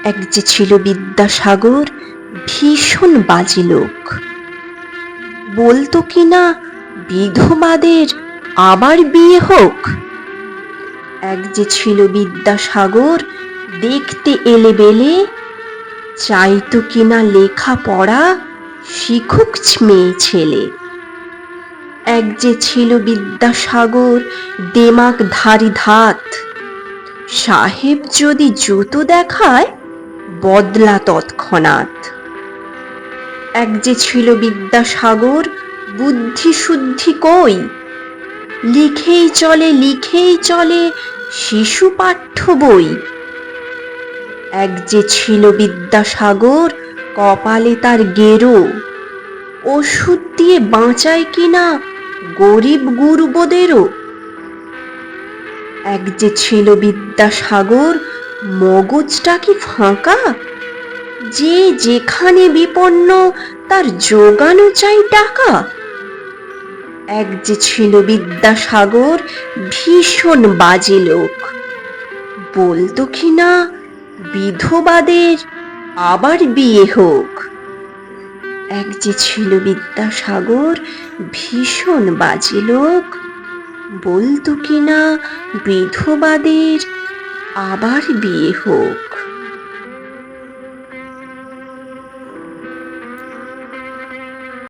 এক যে ছিল বিদ্যাসাগর, ভীষণ বাজে লোক। বলতো কিনা বিধবাদের আবার বিয়ে হোক। এক যে ছিল বিদ্যাসাগর, দেখতে এলেবেলে, চাইতো কিনা লেখা পড়া শিখুক মেয়ে ছেলে। এক যে ছিল বিদ্যাসাগর, দেমাক ধারি ধাত, সাহেব যদি জুতো দেখায় বদলা তৎক্ষণাৎ। এক যে ছিল বিদ্যাসাগর, বুদ্ধি শুদ্ধি কই, লিখেই চলে শিশু পাঠ্য বই। এক যে ছিল বিদ্যাসাগর, কপালে তার গেরো, ওষুধ দিয়ে বাঁচায় কিনা গরিব গুরুবদেরও। এক যে ছিল বিদ্যাসাগর, মগজটা কি ফাঁকা, যে যেখানে বিপন্ন তার জোগানো চাই টাকা। এক যে ছিল বিদ্যাসাগর, ভীষণ বাজে লোক। বলতো কিনা বিধবাদের আবার বিয়ে হোক। এক যে ছিল বিদ্যাসাগর, ভীষণ বাজে লোক। বলতো কিনা বিধবাদের আবার বিয়ে হোক।